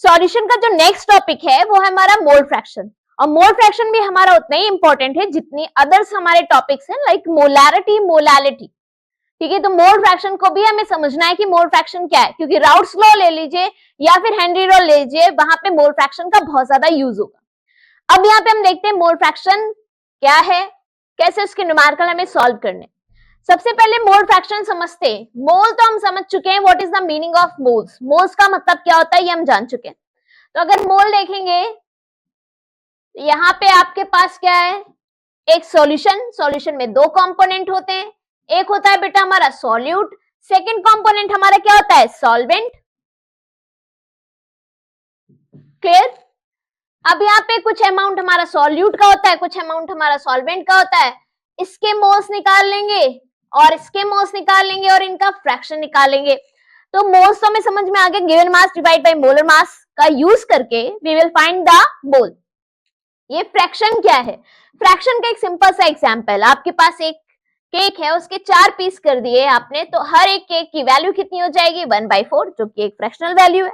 Solution का जो next topic है वो है हमारा मोल फ्रैक्शन, और मोल फ्रैक्शन भी हमारा उतना ही इंपॉर्टेंट है जितनी अदर्स हमारे टॉपिक्स हैं लाइक मोलैरिटी, मोलालिटी। ठीक है, तो मोल फ्रैक्शन को भी हमें समझना है कि मोल फ्रैक्शन क्या है, क्योंकि राउट्स लॉ ले लीजिए या फिर हेनरी लॉ ले लीजिए, वहां पे मोल फ्रैक्शन का बहुत ज्यादा यूज होगा। अब यहाँ पे हम देखते हैं मोल फ्रैक्शन क्या है, कैसे उसके न्यूमेरिकल हमें सॉल्व करने। सबसे पहले मोल फ्रैक्शन समझते हैं। मोल तो हम समझ चुके हैं, what is the meaning of moles, moles का मतलब क्या होता है ये हम जान चुके हैं। तो अगर मोल देखेंगे, यहाँ पे आपके पास क्या है, एक सॉल्यूशन, सॉल्यूशन में दो कंपोनेंट होते हैं, एक होता है बेटा हमारा सॉल्यूट, सेकंड कंपोनेंट हमारा क्या होता है, सॉल्वेंट। क्लियर? अब यहाँ पे कुछ अमाउंट हमारा सॉल्यूट का होता है, कुछ अमाउंट हमारा सॉल्वेंट का होता है। इसके मोल्स निकाल लेंगे और इसके मोल्स निकाल लेंगे और इनका फ्रैक्शन निकालेंगे। तो मोल्स तो हमें समझ में आ गया, given mass divide by molar mass का यूज करके we will find the mole. ये फ्रैक्शन क्या है? फ्रैक्शन का एक सिंपल सा एग्जांपल, आपके पास एक केक है, उसके 4 पीस कर दिए आपने, तो हर एक केक की वैल्यू कितनी हो जाएगी, 1/4, जो कि एक फ्रैक्शनल वैल्यू है।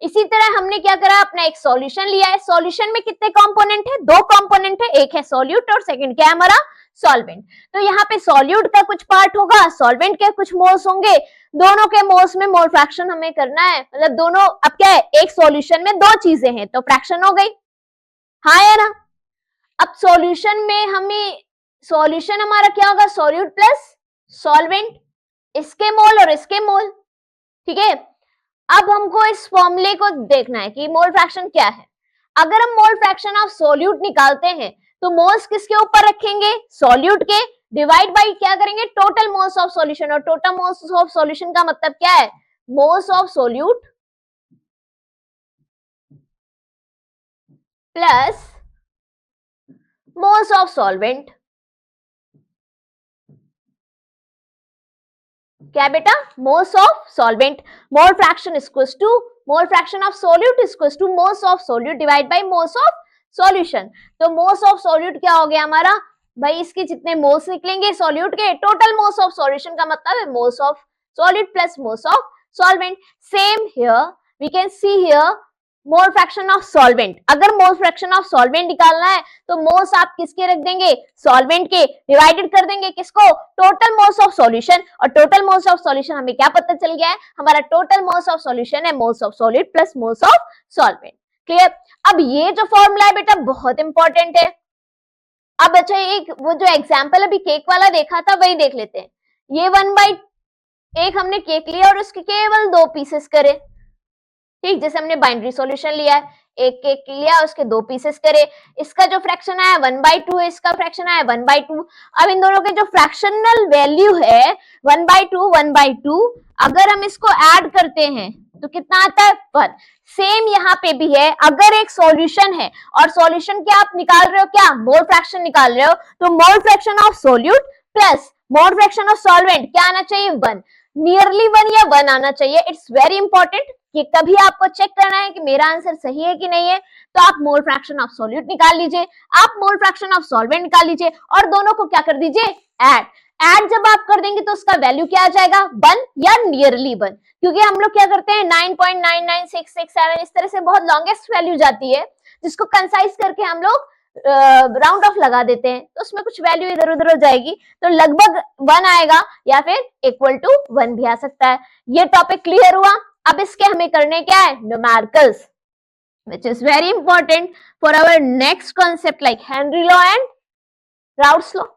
इसी तरह हमने क्या करा, अपना एक सॉल्यूशन लिया है, सॉल्यूशन में कितने कंपोनेंट है, दो कंपोनेंट है, एक है सॉल्यूट और सेकंड क्या है हमारा, सॉल्वेंट। तो यहाँ पे सॉल्यूट का कुछ पार्ट होगा, सॉल्वेंट के कुछ मोल्स होंगे, दोनों के मोल्स में मोल फ्रैक्शन हमें करना है, मतलब दोनों, अब क्या है, एक सॉल्यूशन में दो चीजें हैं तो फ्रैक्शन हो गई, हाँ या ना। अब सॉल्यूशन में हमें, सॉल्यूशन हमारा क्या होगा, सॉल्यूट प्लस सॉल्वेंट, इसके मोल और इसके मोल। ठीक है, अब हमको इस फॉर्मूले को देखना है कि मोल फ्रैक्शन क्या है। अगर हम मोल फ्रैक्शन ऑफ सॉल्यूट निकालते हैं तो मोल्स किसके ऊपर रखेंगे, सॉल्यूट के, डिवाइड बाय क्या करेंगे, टोटल मोल्स ऑफ सॉल्यूशन, और टोटल मोल्स ऑफ सॉल्यूशन का मतलब क्या है, moles of solute plus moles of solvent. क्या बेटा, moles of solvent. Mole fraction equals to mole fraction of solute equals to moles of solute divide by moles of solution. तो moles of solute क्या हो गया हमारा, भाई इसके जितने मोल्स निकलेंगे सॉल्यूट के, टोटल मोल्स ऑफ सॉल्यूशन का मतलब है moles of solute plus moles of solvent. Same here we can see here mole fraction of solvent. अगर मोल फ्रैक्शन ऑफ सॉल्वेंट निकालना है तो मोल्स आप किसके रख देंगे, सॉल्वेंट के, डिवाइडेड कर देंगे किसको, टोटल मोल्स ऑफ सॉल्यूशन, और टोटल मोल्स ऑफ सॉल्यूशन हमें क्या पता चल गया है, हमारा टोटल मोल्स ऑफ सॉल्यूशन है moles of solid plus moles of solvent. Clear? अब ये जो फॉर्मूला है बेटा बहुत इंपॉर्टेंट है। अब अच्छा, एक वो जो एग्जाम्पल अभी केक वाला देखा था वही देख लेते हैं। ये 1/1 हमने केक लिया और उसके केवल 2 पीसेस करे, ठीक, जैसे हमने बाइनरी सॉल्यूशन लिया है, एक केक लिया उसके 2 पीसेस करे, इसका जो फ्रैक्शन आया 1/2 है, इसका फ्रैक्शन आया 1/2। अब इन दोनों के जो फ्रैक्शनल वैल्यू है 1/2 1/2, अगर हम इसको ऐड करते हैं तो कितना आता है, 1। सेम यहाँ पे भी है, अगर एक सॉल्यूशन है और सॉल्यूशन क्या आप निकाल रहे हो, क्या मोल फ्रैक्शन निकाल रहे हो, तो mole fraction of solute plus mole fraction of solvent क्या आना चाहिए, 1, नियरली 1 या 1 आना चाहिए। इट्स वेरी इंपॉर्टेंट कि कभी आपको चेक करना है कि मेरा आंसर सही है कि नहीं है, तो आप मोल फ्रैक्शन ऑफ सॉल्यूट निकाल लीजिए, आप मोल फ्रैक्शन ऑफ सॉल्वेंट निकाल लीजिए और दोनों को क्या कर दीजिए, ऐड। ऐड जब आप कर देंगे तो उसका वैल्यू क्या आ जाएगा, 1 या नियरली 1, क्योंकि हम लोग क्या करते हैं 9.99667 इस तरह से बहुत लॉन्गेस्ट वैल्यू जाती है, जिसको कंसाइज करके हम लोग राउंड ऑफ लगा देते हैं, तो उसमें कुछ वैल्यू इधर उधर हो जाएगी, तो लगभग 1 आएगा या फिर इक्वल टू 1 भी आ सकता है। ये टॉपिक क्लियर हुआ? अब इसके हमें करने क्या है, numericals, which is very important for our next concept like Henry law and Raoult's law.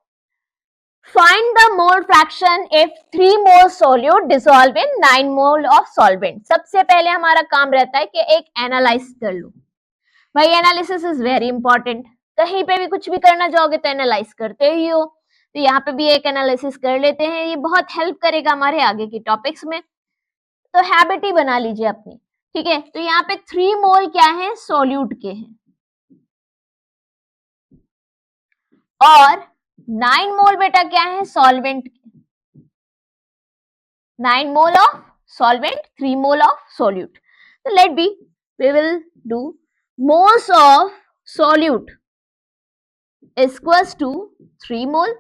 Find the mole fraction if 3 mole solute dissolve in 9 mole of solvent. सबसे पहले हमारा काम रहता है कि एक एनालाइज कर लो, भाई एनालिसिस इज वेरी इंपॉर्टेंट, कहीं पे भी कुछ भी करना चाहोगे तो एनालाइज करते ही हो, तो यहाँ पे भी एक एनालिसिस कर लेते हैं, ये बहुत हेल्प करेगा हमारे आगे की टॉपिक्स में, तो हैबिट ही बना लीजिए अपनी। ठीक है, तो यहाँ पे 3 मोल क्या है, सॉल्यूट के हैं, और 9 मोल बेटा क्या है, सॉल्वेंट के। 9 mole of solvent, 3 mole of solute. तो let be, we will do moles of solute equals to 3 mole,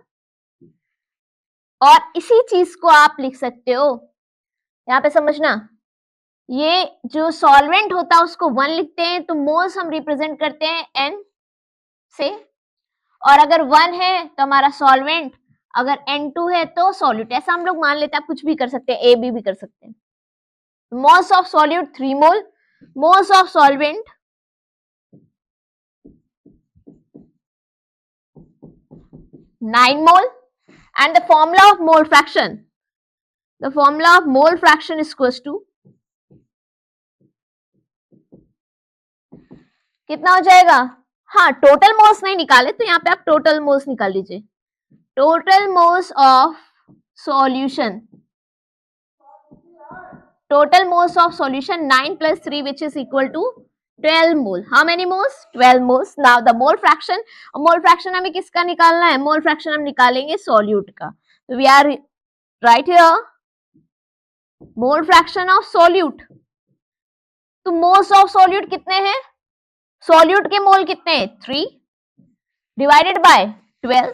और इसी चीज को आप लिख सकते हो, यहाँ पे समझना, ये जो सॉल्वेंट होता है उसको 1 लिखते हैं, तो मोल्स हम रिप्रेजेंट करते हैं n से, और अगर 1 है तो हमारा सॉल्वेंट, अगर N2 है तो सॉल्यूट, ऐसा हम लोग मान लेते हैं। आप कुछ भी कर सकते हैं, ए बी भी कर सकते हैं। Moles of solute 3 mole, moles of solvent 9 mole, and the formula of mole fraction, the formula of mole fraction is equals to, कितना हो जाएगा? हाँ, टोटल मोल्स नहीं निकाले तो यहाँ पे आप टोटल मोल्स निकाल लीजिए। Total moles of solution, total moles of solution 9 plus 3 which is equal to 12 mole. How many moles? 12 moles. Now the mole fraction, mole fraction हमें किसका निकालना है? mole fraction हम निकालेंगे solute का। तो we are right here mole fraction of solute। तो moles of solute कितने हैं? solute के मोल कितने हैं? 3 divided by 12।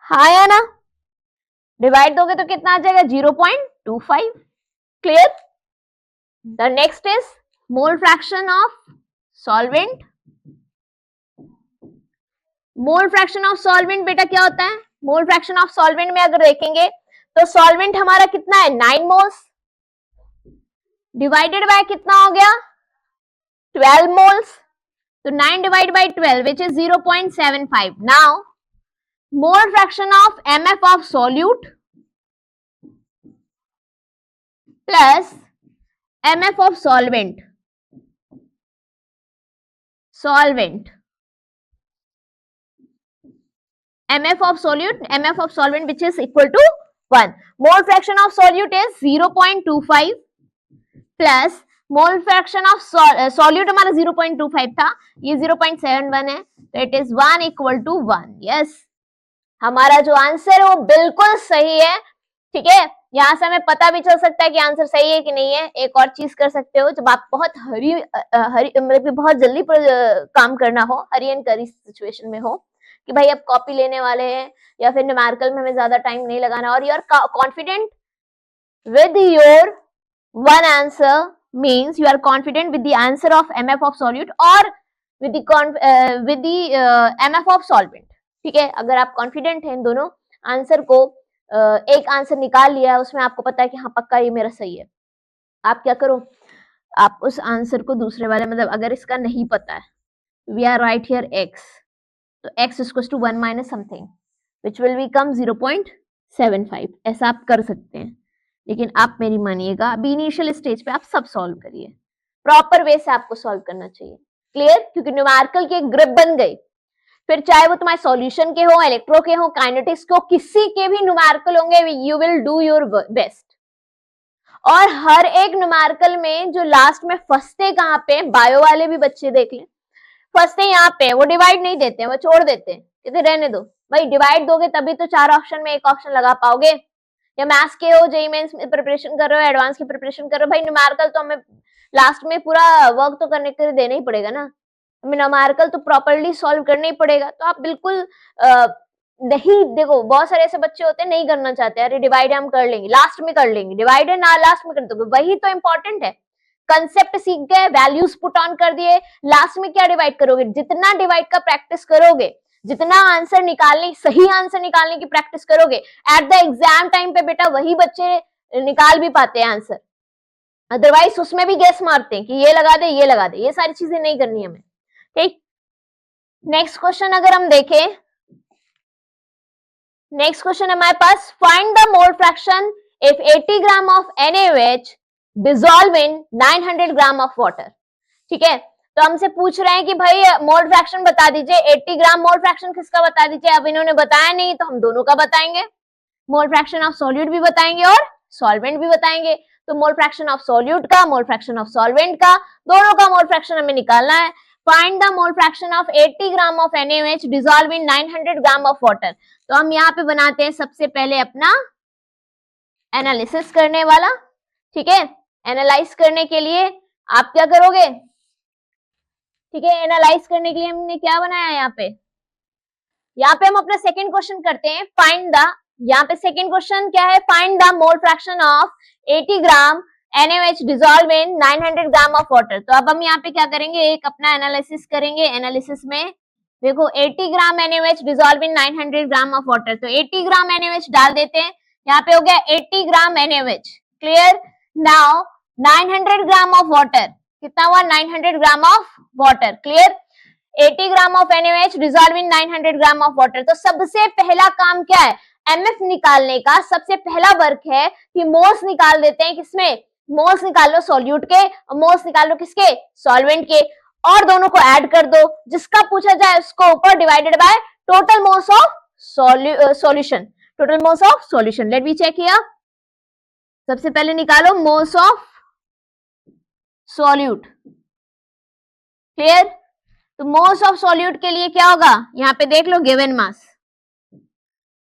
हाँ या ना? डिवाइड दोगे तो कितना आ जाएगा? 0.25। Clear? The next is mole fraction of solvent. Mole fraction of solvent बेटा क्या होता है? Mole fraction of solvent में अगर देखेंगे तो solvent हमारा कितना है? 9 moles divided by कितना हो गया? 12 moles। तो 9 divided by 12 which is 0.75. Now mole fraction of MF of solute plus MF of solvent, MF of solute, MF of solvent which is equal to 1. Mole fraction of solute is 0.25 plus mole fraction of solute हमारा 0.25 था, ये 0.71 है, तो it is 1 equal to 1. Yes, हमारा जो answer है वो बिल्कुल सही है। ठीक है, यहाँ से हमें पता भी चल सकता है कि आंसर सही है कि नहीं है। एक और चीज कर सकते हो, जब आप बहुत मतलब बहुत जल्दी काम करना हो, हरी एंड करी सिचुएशन में हो कि भाई अब कॉपी लेने वाले हैं या फिर न्यूमेरिकल में हमें ज्यादा टाइम नहीं लगाना, और you are confident with your one answer, means you are confident with the answer of MF of solute और with the MF of solvent. ठीक है, अगर आप कॉन्फिडेंट हैं इन दोनों आंसर को, एक आंसर निकाल लिया उसमें आपको पता है कि हाँ पक्का ये मेरा सही है, आप क्या करो, आप उस आंसर को दूसरे वाले, मतलब अगर इसका नहीं पता है, we are write here x, तो x equals to 1 minus something which will become 0.75, ऐसा आप कर सकते हैं। लेकिन आप मेरी मानिएगा, अभी इनिशियल स्टेज पे आप सब सॉल्व करिए, प्रॉपर वे से आपको सॉल्व करना चाहिए। क्लियर? क्योंकि न्यूमेरिकल की एक ग्रिप बन गई, फिर चाहे वो तुम्हारे सॉल्यूशन के हो, इलेक्ट्रो के हो, काइनेटिक्स के हो, किसी के भी न्यूमेरिकल होंगे, you will do your best. और हर एक न्यूमेरिकल में जो लास्ट में फंसते कहाँ पे, बायो वाले भी बच्चे देख लें, फंसते यहाँ पे, वो डिवाइड नहीं देते हैं, वो छोड़ देते हैं, कहते रहने दो भाई, डिवाइड दोगे तभी तो 4 ऑप्शन में एक ऑप्शन लगा पाओगे। या मैथ्स के हो, जेईई मेंस में प्रिपरेशन कर रहे हो, एडवांस की प्रिपरेशन कर रहे हो, भाई न्यूमेरिकल तो हमें लास्ट में पूरा वर्क तो करने के लिए देना ही पड़ेगा ना, हमें न्यूमेरिकल तो प्रॉपर्ली सॉल्व करना ही पड़ेगा। तो आप बिल्कुल नहीं, देखो बहुत सारे ऐसे बच्चे होते हैं नहीं करना चाहते, अरे डिवाइड हम कर लेंगे, लास्ट में कर लेंगे, डिवाइड है ना लास्ट में कर दोगे, वही तो इंपॉर्टेंट है। कंसेप्ट सीख गए, वैल्यूज पुट ऑन कर दिए, लास्ट में क्या डिवाइड करोगे? जितना डिवाइड का प्रैक्टिस करोगे, जितना आंसर निकालने, सही आंसर निकालने की प्रैक्टिस करोगे, एट द एग्जाम टाइम पे बेटा वही बच्चे निकाल भी पाते हैं आंसर, अदरवाइज उसमें भी गेस मारते हैं कि ये लगा दे, ये लगा दे, ये सारी चीजें नहीं करनी हमें। ठीक, नेक्स्ट क्वेश्चन अगर हम देखें, नेक्स्ट क्वेश्चन हमारे पास, find the mole fraction if 80 gram of NaOH dissolve in 900 gram of water. ठीक है, तो हमसे पूछ रहे हैं कि भाई मोल फ्रैक्शन बता दीजिए, 80 ग्राम मोल फ्रैक्शन किसका बता दीजिए। अब इन्होंने बताया नहीं तो हम दोनों का बताएंगे, मोल फ्रैक्शन ऑफ सॉल्यूट भी बताएंगे और सॉल्वेंट भी बताएंगे। तो मोल फ्रैक्शन ऑफ सॉल्यूट का, मोल फ्रैक्शन ऑफ सॉल्वेंट का, दोनों का मोल फ्रैक्शन हमें निकालना है। Find the mole fraction of 80 gram of NaOH dissolve in 900 gram of water. तो हम यहाँ पे बनाते हैं सबसे पहले अपना एनालिसिस करने वाला। ठीक है, एनालाइज करने के लिए आप क्या करोगे? ठीक है, एनालाइज करने के लिए हमने क्या बनाया है यहाँ पे हम अपना सेकंड क्वेश्चन करते हैं, फाइंड द, यहाँ पे सेकंड क्वेश्चन क्या है? Find the mole fraction of 80 gram NaOH dissolve in 900 gram of water. तो अब हम यहाँ पे क्या करेंगे, एक अपना एनालिसिस करेंगे। एनालिसिस में देखो 80 ग्राम NaOH dissolve in 900 gram of water, तो 80 ग्राम NaOH डाल देते हैं। यहाँ पे हो गया 80 ग्राम NaOH। Clear. Now 900 gram of water, कितना हुआ 900 gram of water. Clear. 80 gram of NaOH dissolve in 900 gram of water. तो सबसे पहला काम क्या है, MF निकालने का सबसे पहला वर्क है कि मोल्स निकाल देते हैं। किसमें, मोल्स निकाल लो सॉल्यूट के, और मोल्स निकाल लो किसके, सॉल्वेंट के, और दोनों को ऐड कर दो। जिसका पूछा जाए उसको ऊपर divided by total moles of solution, total moles of solution. Let me check here. सबसे पहले निकालो मोल्स ऑफ सॉल्यूट। क्लियर। तो मोल्स ऑफ सॉल्यूट के लिए क्या होगा, यहां पे देख लो गिवन मास,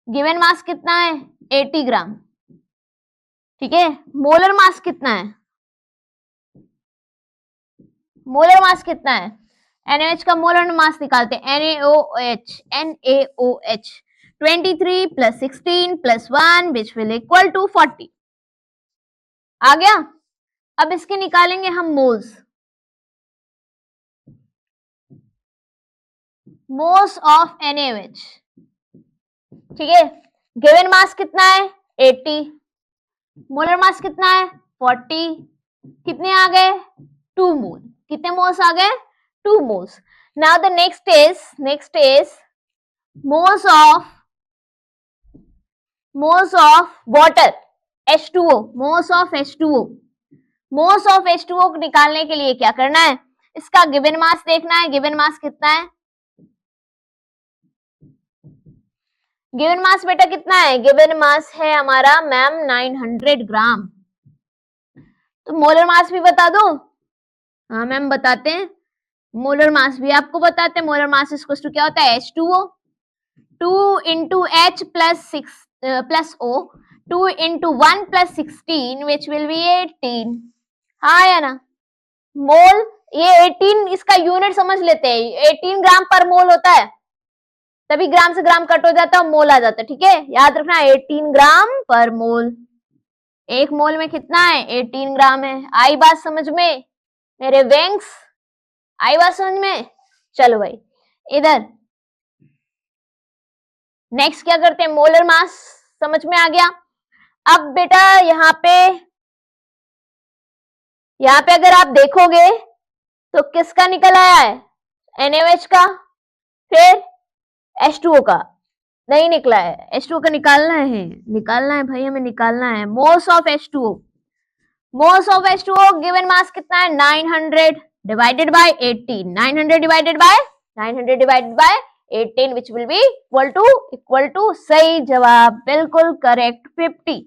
गिवन मास कितना है 80 ग्राम। ठीक है। मोलर मास कितना है, मोलर मास कितना है, NaOH का मोलर मास निकालते हैं। NaOH 23 plus 16 plus 1 which will equal to 40। आ गया। अब इसके निकालेंगे हम मोल्स, मोल्स ऑफ NaOH। ठीक है। गिवन मास कितना है 80, मोलर मास कितना है 40, कितने आ गए 2 मोल। कितने मोल्स आ गए 2 moles. Now the next is moles of water H2O, moles of H2O। Moles of H2O को निकालने के लिए क्या करना है, इसका गिवन मास देखना है। गिवन मास कितना है, गिवन मास बेटा कितना है, गिवन मास है हमारा मैम 900 ग्राम। तो मोलर मास भी बता दो। हाँ मैम बताते हैं, मोलर मास भी आपको बताते हैं। मोलर मास इक्वल टू क्या होता है H2O, 2 into H plus O, 2 into 1 plus 16 which will be 18। हाँ या ना। मोल, ये 18 इसका यूनिट समझ लेते हैं, 18 ग्राम पर मोल होता है, तभी ग्राम से ग्राम कट हो जाता है, मोल आ जाता है। ठीक है, याद रखना 18 ग्राम पर मोल। एक मोल में कितना है 18 ग्राम है। आई बात समझ में मेरे वेंग्स, आई बात समझ में। चलो भाई इधर नेक्स्ट क्या करते हैं, मोलर मास समझ में आ गया। अब बेटा यहाँ पे अगर आप देखोगे तो किसका निकल आया है, NaOH का, फिर H2O का नहीं निकला है। H2O का निकालना है भाई, हमें निकालना है। Moles of H2O, moles of H2O given mass कितना है 900 divided by 18, 900 divided by 18 which will be equal to सही जवाब, बिल्कुल करेक्ट 50।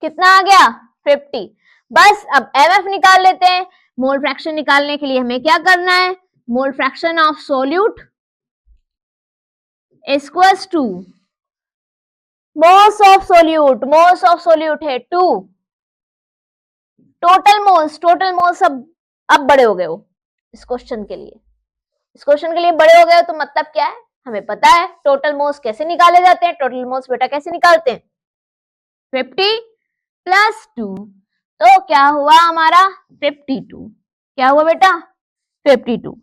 कितना आ गया 50। बस अब MF निकाल लेते हैं। मोल फ्रैक्शन निकालने के लिए हमें क्या करना है, मोल fraction of solute equals to moles of solute है 2, टोटल मोल्स अब बड़े हो गए हो इस क्वेश्चन के लिए, बड़े हो गए हो। तो मतलब क्या है, हमें पता है टोटल मोल्स कैसे निकाले जाते हैं। टोटल मोल्स बेटा कैसे निकालते हैं, 50 प्लस 2, तो क्या हुआ हमारा 52। क्या हुआ बेटा 52,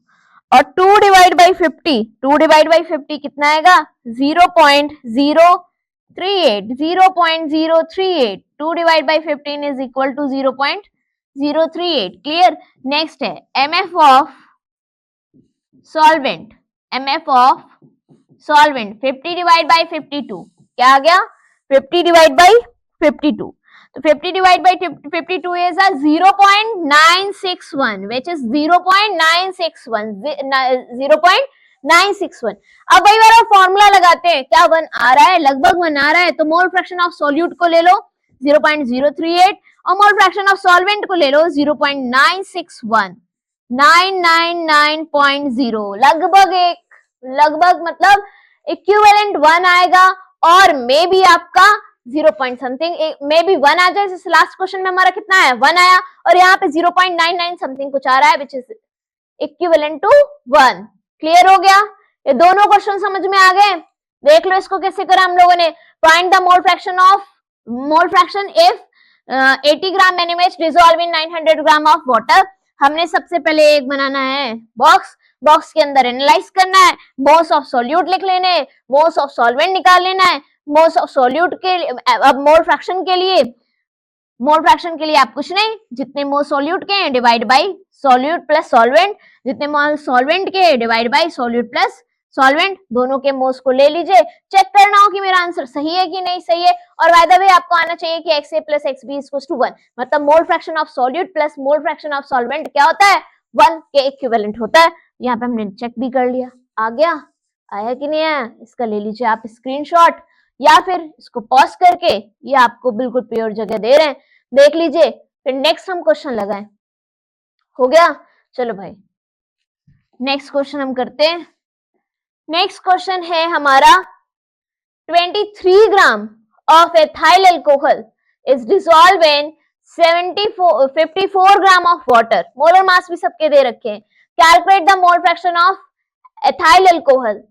और 2 डिवाइड बाई 50 कितना आएगा 0.038, 2 divide by 15 is equal to 0.038। Clear. Next है MF of solvent, 50 divide by 52 क्या आ गया 50 डिवाइड बाई 52। तो 50 divide by 52 is a 0.961 which is 0.961। अब वही वाला फॉर्मूला लगाते हैं, क्या 1 आ रहा है, लगभग 1 आ रहा है, तो मोल फ्रैक्शन ऑफ सॉल्यूट को ले लो 0.038 और मोल फ्रैक्शन ऑफ सॉल्वेंट को ले लो 0.961, 999.0, लगभग मतलब इक्विवेलेंट 1 आएगा, और मे बी आपका 0 पॉइंट समथिंग, मे बी 1 आ जाए। जैसे लास्ट क्वेश्चन में हमारा कितना है 1 आया, और यहाँ पे 0.99 समथिंग कुछ आ रहा है which is equivalent to 1। Clear हो गया, ये दोनों क्वेश्चन समझ में आ गए। देख लो इसको कैसे करा हम लोगों ने। Find the mole fraction if 80 gram NaMH dissolve in 900 gram of water. हमने सबसे पहले एक बनाना है बॉक्स, बॉक्स के अंदर एनालाइज करना है, मोल्स ऑफ सॉल्यूट लिख लेने हैं, मोल्स ऑफ सॉल्वेंट निकाल लेना है, मोल्स ऑफ सॉल्यूट के अब मोल फ्रैक्शन के लिए आप कुछ नहीं, जितने मोल सॉल्यूट के हैं divide by solute plus solvent, जितने मोल सॉल्वेंट के हैं divide by solute plus solvent, दोनों के मोल्स को ले लीजिए, चेक करना हो कि मेरा आंसर सही है कि नहीं सही है। और बाय द वे आपको आना चाहिए कि XA plus XB equals to 1, मतलब mole fraction of solute plus mole fraction of solvent क्या होता है, 1 के इक्विवेलेंट होता है। यहाँ पे हमने चेक भी कर लिया, आ गया, आया कि नहीं आया, इसका ले लीजिए आप स्क्रीनशॉट, या फिर इसको पॉज करके ये आपको बिल्कुल प्योर जगह दे रहे हैं, देख लीजिए, फिर नेक्स्ट हम क्वेश्चन लगाएं। हो गया, चलो भाई नेक्स्ट क्वेश्चन हम करते हैं। नेक्स्ट क्वेश्चन है हमारा 23 gram of ethyl alcohol is dissolve in 54 gram of water. Molar mass भी सबके दे रखे हैं। Calculate the mole fraction of ethyl alcohol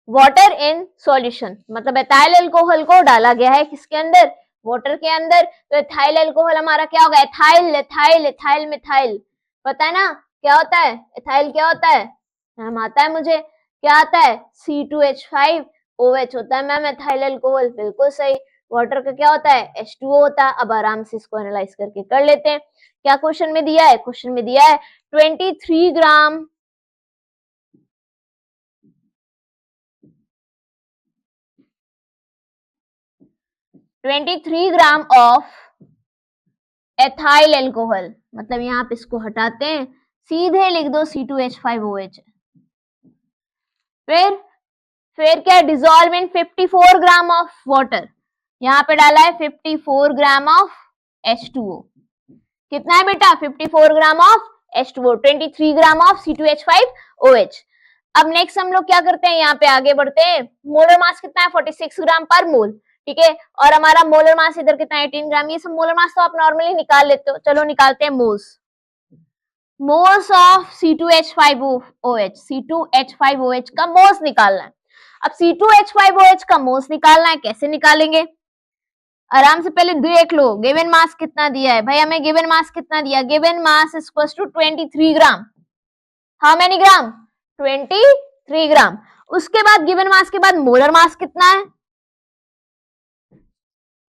water in solution, मतलब एथाइल अल्कोहल को डाला गया है किसके अंदर, वाटर के अंदर। तो एथाइल अल्कोहल हमारा क्या होगा, एथाइल एथाइल एथाइल मिथाइल, पता है ना क्या होता है एथाइल, क्या होता है मैम, आता है मुझे, क्या आता है C2H5OH होता है मैम एथाइल अल्कोहल, बिल्कुल सही। वाटर का क्या होता है H2O होता है। अब आराम से इसको एनालाइज करके कर लेते हैं। क्या क्वेश्चन में दिया है, क्वेश्चन में दिया है 23 ग्राम ऑफ एथाइल अल्कोहल, मतलब यहाँ पे इसको हटाते हैं, सीधे लिख दो C2H5OH। फिर क्या, dissolve in 54 gram of water, यहाँ पे डाला है 54 ग्राम ऑफ H2O। कितना है बेटा, 54 ग्राम of H2O, 23 gram of C2H5OH। अब नेक्स्ट हम लोग क्या करते हैं, यहाँ पे आगे बढ़ते हैं। मोलर मास कितना है, 46 ग्राम पर मोल, ठीक है। और हमारा मोलर मास इधर कितना है, 18 ग्राम। ये सब मोलर मास तो आप नॉर्मली निकाल लेते हो, चलो निकालते हैं मोल्स। मोल्स ऑफ C2H5OH का मोल्स निकालना है। अब C2H5OH का मोल्स निकालना है, कैसे निकालेंगे, आराम से पहले देख लो गिवन मास कितना दिया है भाई, हमें गिवन मास कितना दिया, given mass is equal to 23 gram. How many gram, 23 gram. उसके बाद गिवन मास के बाद मोलर मास कितना है,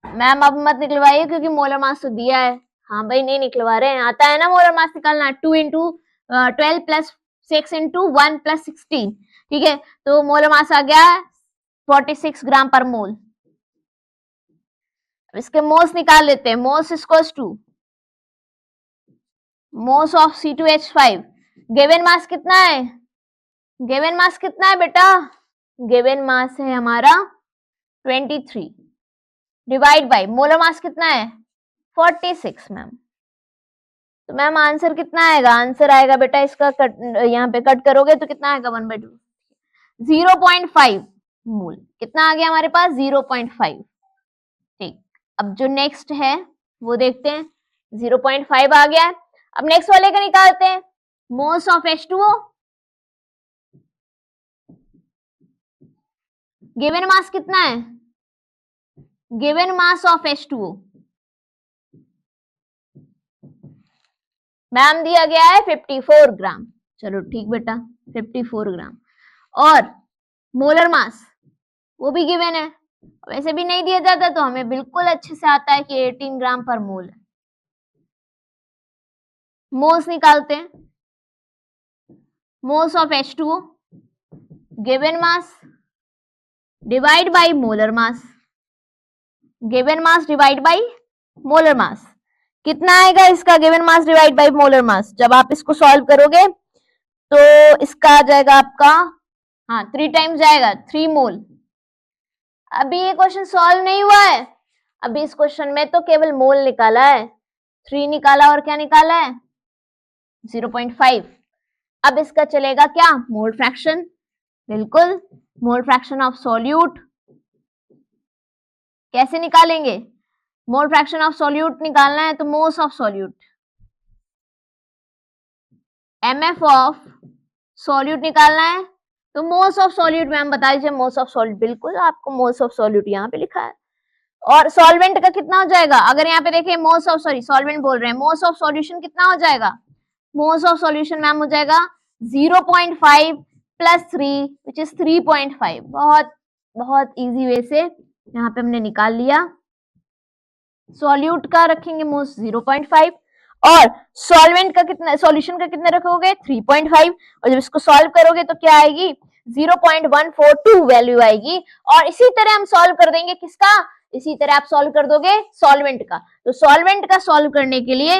मैम अब मत निकलवाइए क्योंकि मोलर मास तो दिया है। हाँ भाई नहीं निकलवा रहे हैं, आता है ना मोलर मास निकालना, 2 इंटू 12 प्लस 6 इंटू 1 प्लस 16, ठीक है। तो मोलर मास आ गया 46 ग्राम पर मोल। इसके मोल्स निकाल लेते हैं, moles equals to moles of C2H5। Given mass कितना है, गिवन मास कितना है बेटा, गिवन मास है हमारा 23 डिवाइड बाय मोलर मास कितना है 46 मैम। तो मैम आंसर कितना आएगा, आंसर आएगा बेटा इसका कट, यहाँ पे कट करोगे तो कितना आएगा 1/2, 0.5 मोल। कितना आ गया हमारे पास 0.5, ठीक। अब जो नेक्स्ट है वो देखते हैं, 0.5 आ गया है। अब नेक्स्ट वाले का निकालते हैं, moles of H2O। Given mass कितना है, given mass of H2O ma'am दिया गया है 54 ग्राम, चलो ठीक बेटा 54 ग्राम। और मोलर मास वो भी गिवन है, वैसे भी नहीं दिया जाता तो हमें बिल्कुल अच्छे से आता है कि 18 ग्राम पर मोल है। मोल्स निकालते हैं, moles of H2O given mass divide by molar mass, given mass divide by molar mass, कितना आएगा इसका given mass divide by molar मास। जब आप इसको सॉल्व करोगे तो इसका आ जाएगा आपका, हाँ 3 टाइम्स जाएगा 3 मोल। अभी ये क्वेश्चन सॉल्व नहीं हुआ है, अभी इस क्वेश्चन में तो केवल मोल निकाला है, 3 निकाला और क्या निकाला है 0.5। अब इसका चलेगा क्या, मोल फ्रैक्शन, बिल्कुल मोल फ्रैक्शन ऑफ सॉल्यूट। कैसे निकालेंगे, मोल फ्रैक्शन ऑफ सॉल्यूट निकालना है तो moles of solute, MF of solute निकालना है तो मोल्स ऑफ सॉल्यूट। मैम बता दीजिए मोल्स ऑफ सॉल्यूट, बिल्कुल आपको मोल्स ऑफ सॉल्यूट यहाँ पे लिखा है, और सॉल्वेंट का कितना हो जाएगा, अगर यहाँ पे देखें मोल्स ऑफ, सॉरी सॉल्वेंट बोल रहे हैं, मोल्स ऑफ सॉल्यूशन कितना हो जाएगा, मोल्स ऑफ सॉल्यूशन मैम हो जाएगा 0.5 प्लस 3 विच इज 3.5। बहुत बहुत इजी वे से यहाँ पे हमने निकाल लिया। सॉल्यूट का रखेंगे मोल्स 0.5 और सॉल्वेंट का कितना, सॉल्यूशन का कितना रखोगे 3.5, और जब इसको सॉल्व करोगे तो क्या आएगी 0.142 वैल्यू आएगी। और इसी तरह हम सॉल्व कर देंगे किसका, इसी तरह आप सॉल्व कर दोगे सॉल्वेंट का। तो सॉल्वेंट का सॉल्व करने के लिए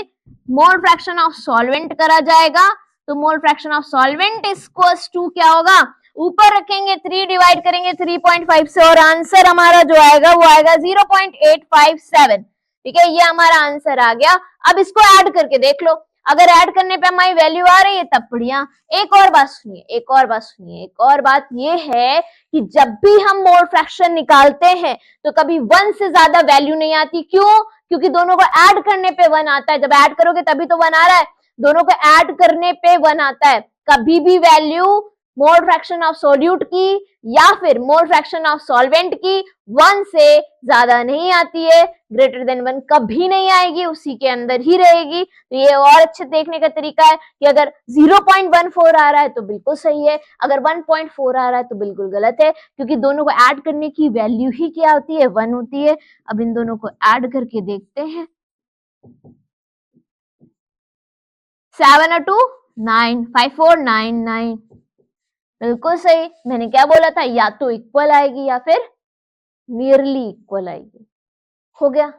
मोल फ्रैक्शन ऑफ सॉल्वेंट करा जाएगा। तो mole fraction of solvent equals to क्या होगा, ऊपर रखेंगे 3 डिवाइड करेंगे 3.5 से और आंसर हमारा जो आएगा वो आएगा 0.857। ठीक है, ये हमारा आंसर आ गया। अब इसको ऐड करके देख लो, अगर ऐड करने पे हमारी वैल्यू आ रही है तब बढ़िया। एक और बात सुनिए, एक और बात सुनिए, एक और बात ये है कि जब भी हम मोल फ्रैक्शन निकालते हैं तो कभी 1 से ज्यादा वैल्यू नहीं आती। क्यों? क्योंकि दोनों को ऐड करने पे 1 आता है। जब ऐड करोगे तभी तो 1 आ रहा है, दोनों को ऐड करने पे 1 आता है। कभी भी value mole fraction of solute की या फिर मोल फ्रैक्शन ऑफ सॉल्वेंट की 1 से ज्यादा नहीं आती है, ग्रेटर देन 1 कभी नहीं आएगी, उसी के अंदर ही रहेगी। तो ये और अच्छे देखने का तरीका है कि अगर 0.14 आ रहा है तो बिल्कुल सही है, अगर 1.4 आ रहा है तो बिल्कुल गलत है, क्योंकि दोनों को ऐड करने की वैल्यू ही क्या होती है 1 होती है। अब इन दोनों को ऐड करके देखते हैं, 7 और 2 9, 5 4 9 9, बिल्कुल सही। मैंने क्या बोला था, या तो इक्वल आएगी या फिर नियरली इक्वल आएगी। हो गया,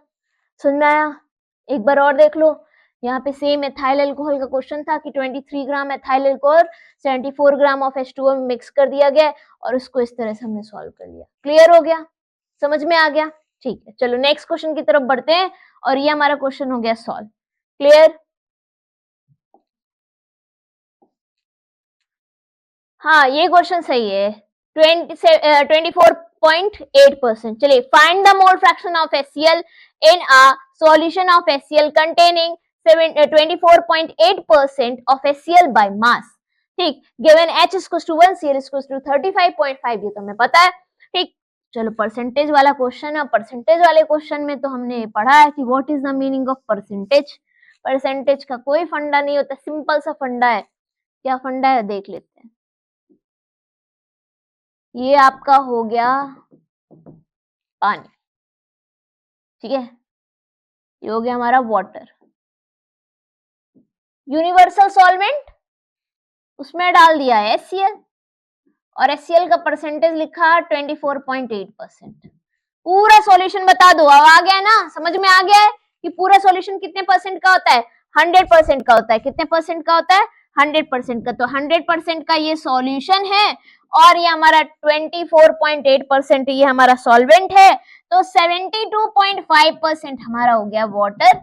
समझ में आया? एक बार और देख लो, यहाँ पे सेम एथाइल अल्कोहल का क्वेश्चन था कि 23 gram ethyl alcohol 74 gram of H2O में मिक्स कर दिया गया और उसको इस तरह से हमने सॉल्व कर लिया। क्लियर हो गया, समझ में आ गया? ठीक है, चलो नेक्स्ट क्वेश्चन की तरफ बढ़ते हैं और ये हमारा क्वेश्चन हो गया सॉल्व। क्लियर? हाँ, ये क्वेश्चन सही है। 24.8%। चलिए, find the mole fraction of HCl in a solution of HCl containing 24.8% of HCl by mass। ठीक, given H equals to 1, Cl equals to 35.5, ये तो हमें पता है। ठीक, चलो परसेंटेज वाला क्वेश्चन है। परसेंटेज वाले क्वेश्चन में तो हमने पढ़ा है कि what is the meaning of percentage. Percentage का कोई फंडा नहीं होता, सिंपल सा फंडा है। क्या फंडा है देख लेते हैं। ये आपका हो गया पानी, ठीक है, ये हो गया हमारा वाटर। यूनिवर्सल सॉल्वेंट उसमें डाल दिया है HCl और HCl का परसेंटेज लिखा 24.8%। पूरा सॉल्यूशन बता दो। अब आ गया ना, समझ में आ गया है कि पूरा सॉल्यूशन कितने परसेंट का होता है, 100% का होता है। कितने परसेंट का होता है, 100% का। तो 100% का ये सॉल्यूशन है और ये हमारा 24.8% ये हमारा सॉल्वेंट है। तो 72.5% हमारा हो गया वाटर।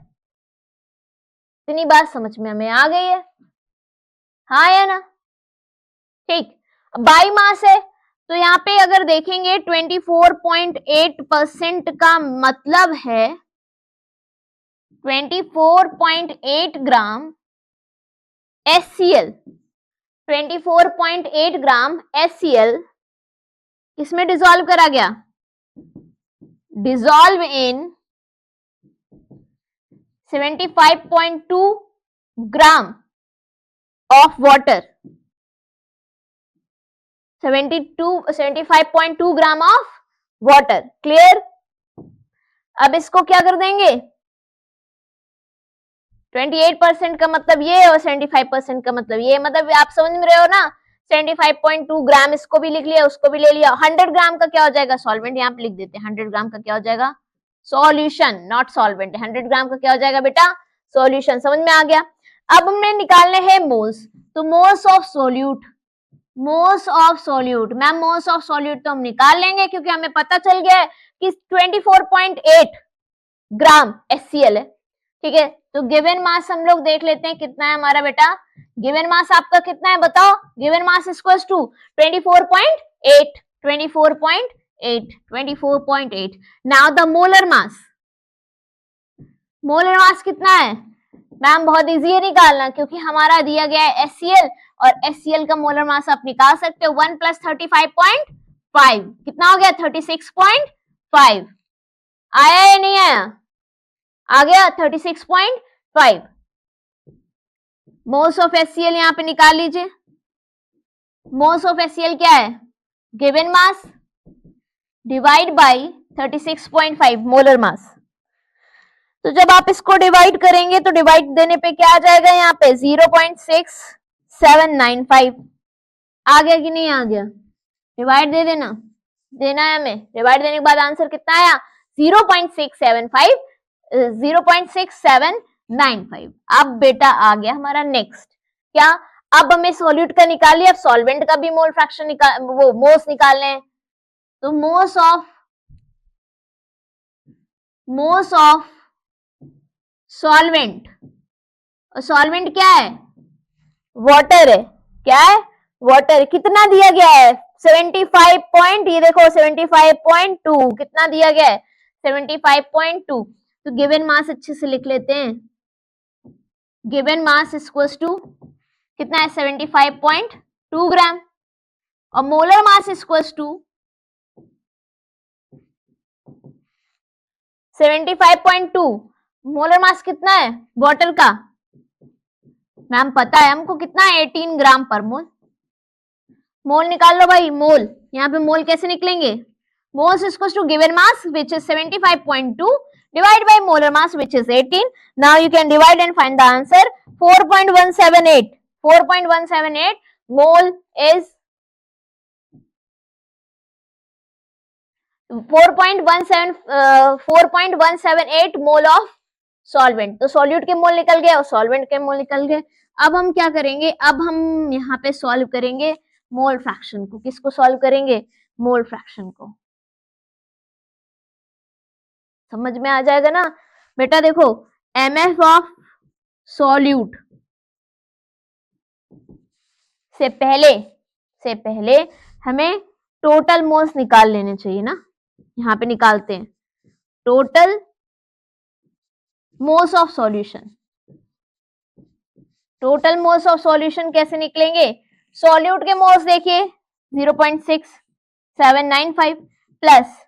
इतनी बात समझ में हमें आ गई है, हाँ या ना? ठीक, बाई मास है तो यहाँ पे अगर देखेंगे 24.8% का मतलब है 24.8 ग्राम HCl। 24.8 ग्राम HCl किसमें डिसॉल्व करा गया, dissolve in 75.2 gram of water. 75.2 gram of water. Clear? अब इसको क्या कर देंगे, 28% का मतलब ये और 75% का मतलब ये, मतलब आप समझ में रहे हो ना। 75.2 ग्राम इसको भी लिख लिया, उसको भी ले लिया। 100 ग्राम का क्या हो जाएगा, सॉल्वेंट। यहाँ पे लिख देते हैं 100 ग्राम का क्या हो जाएगा, सॉल्यूशन, नॉट सॉल्वेंट। 100 ग्राम का क्या हो जाएगा बेटा, सॉल्यूशन। समझ में आ गया? अब हमने निकालने हैं मोल्स। तो moles of solute, moles of solute, ma'am moles of solute तो हम निकाल लेंगे क्योंकि हमें पता चल गया है कि 24.8 ग्राम HCl है। ठीक है, तो गिवन मास हम लोग देख लेते हैं कितना है हमारा बेटा। गिवन मास आपका कितना है बताओ, given mass equals to 24.8, 24.8। Now the molar mass, molar mass कितना है मैम, बहुत इजी है निकालना क्योंकि हमारा दिया गया है HCl और HCl का मोलर मास आप निकाल सकते हो। 1 + 35.5 कितना हो गया, 36.5। आया या नहीं आया? आ गया 36.5। मोल्स ऑफ HCl यहां पे निकाल लीजिए। मोल्स ऑफ HCl क्या है? Given mass divide bye 36.5 molar mass. तो जब आप इसको डिवाइड करेंगे तो डिवाइड देने पे क्या आ जाएगा? यहाँ पे 0.6795 आ गया कि नहीं आ गया? डिवाइड दे देना, देना है हमें। डिवाइड देने के बाद आंसर कितना आया? 0.675 0.6795। अब बेटा आ गया हमारा नेक्स्ट क्या? अब हमें सॉल्यूट का निकाल लिया, अब सॉल्वेंट का भी मोल फ्रैक्शन निकाल, वो मोल्स निकालने हैं। तो मोल्स ऑफ सॉल्वेंट, सॉल्वेंट क्या है? वाटर है। क्या है? वाटर। कितना दिया गया है? 75 पॉइंट, ये देखो 75.2 कितना दिया गया है? 75.2। तो गिवन मास अच्छे से लिख लेते हैं। गिवन मास इक्वल्स टू कितना है? 75.2 ग्राम। और molar mass equals to 75.2। Molar mass कितना है वाटर का? मैम पता है हमको, कितना है? 18 ग्राम पर मोल। मोल निकाल लो भाई, मोल। यहाँ पे मोल कैसे निकलेंगे? Moles equals to given mass which is 75.2 divided by molar mass which is 18. Now you can divide and find the answer. 4.178 4.178 mole is 4.178 mole of solvent. तो सॉल्यूट के मोल निकल गए और सॉल्वेंट के मोल निकल गए। अब हम क्या करेंगे? अब हम यहाँ पे सॉल्व करेंगे मोल फ्रैक्शन को। किसको सॉल्व करेंगे? मोल फ्रैक्शन को। समझ में आ जाएगा ना बेटा? देखो MF ऑफ सॉल्यूट से पहले हमें टोटल मोल्स निकाल लेने चाहिए ना। यहाँ पे निकालते हैं total moles of solution. Total moles of solution कैसे निकलेंगे? सॉल्यूट के मोल्स देखिए 0.6795 प्लस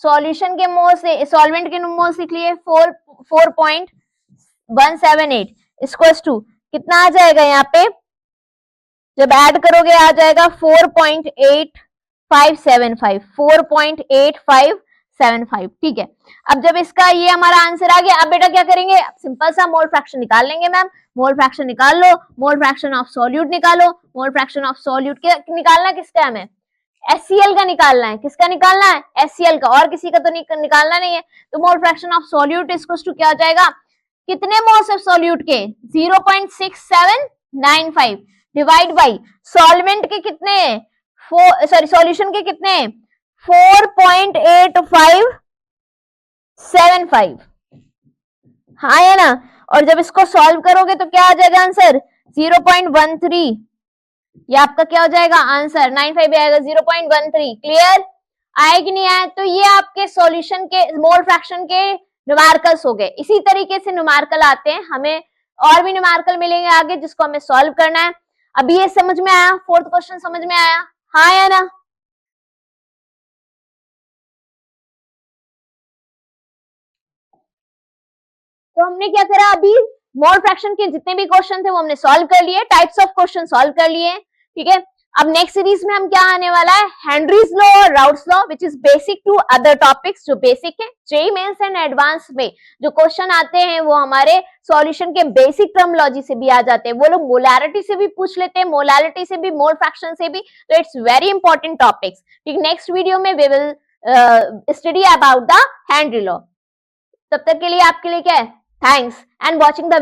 सॉल्यूशन के मोल्स, सॉल्वेंट के मोल्स लिख लिए 4.178 इक्वल्स टू कितना आ जाएगा? यहाँ पे जब ऐड करोगे आ जाएगा 4.8575 4.8575। ठीक है। अब जब इसका ये हमारा आंसर आ गया, अब बेटा क्या करेंगे? सिंपल सा मोल फ्रैक्शन निकाल लेंगे मैम। मोल फ्रैक्शन निकाल लो, मोल फ्रैक्शन ऑफ सॉल्यूट निकालो। मोल फ्रैक्शन ऑफ सॉल्यूट के निकालना किसका है? हमें HCl का निकालना है। किसका निकालना है? HCl का, और किसी का तो निकालना नहीं है। तो mole fraction of solute equals to क्या हो जाएगा? कितने मोल्स ऑफ सॉल्यूट के? 0.6795 डिवाइड बाई सॉल्वेंट के कितने? सॉल्यूशन के कितने? 4.8575। हाँ है ना? और जब इसको सॉल्व करोगे तो क्या आ जाएगा आंसर? 0.13। ये आपका क्या हो जाएगा आंसर? 95 आएगा। 0.13। क्लियर? आए कि नहीं आए? तो ये आपके सॉल्यूशन के मोल फ्रैक्शन के न्यूमेरिकल्स हो गए। इसी तरीके से न्यूमेरिकल आते हैं, हमें और भी न्यूमेरिकल मिलेंगे आगे जिसको हमें सॉल्व करना है। अभी ये समझ में आया? फोर्थ क्वेश्चन समझ में आया? हाँ या ना? तो हमने क्या करा? अभी मोल फ्रैक्शन के जितने भी क्वेश्चन थे वो हमने सॉल्व कर लिए, टाइप्स ऑफ क्वेश्चन सॉल्व कर लिए। ठीक है। अब नेक्स्ट सीरीज में हम क्या आने वाला है? हेनरीज लॉ और Raoult's law which is basic to other topics, जो बेसिक है। जेईई मेंस एंड एडवांस में जो क्वेश्चन आते हैं वो हमारे सॉल्यूशन के बेसिक टर्मिनोलॉजी से भी आ जाते हैं। वो लोग मोलैरिटी से भी पूछ लेते हैं, मोलैरिटी से भी, मोल फ्रैक्शन से भी। तो इट्स वेरी इंपॉर्टेंट टॉपिक्स। ठीक, नेक्स्ट वीडियो में we will study about the Henry law. तब तक के लिए आपके लिए क्या है? Thanks and watching the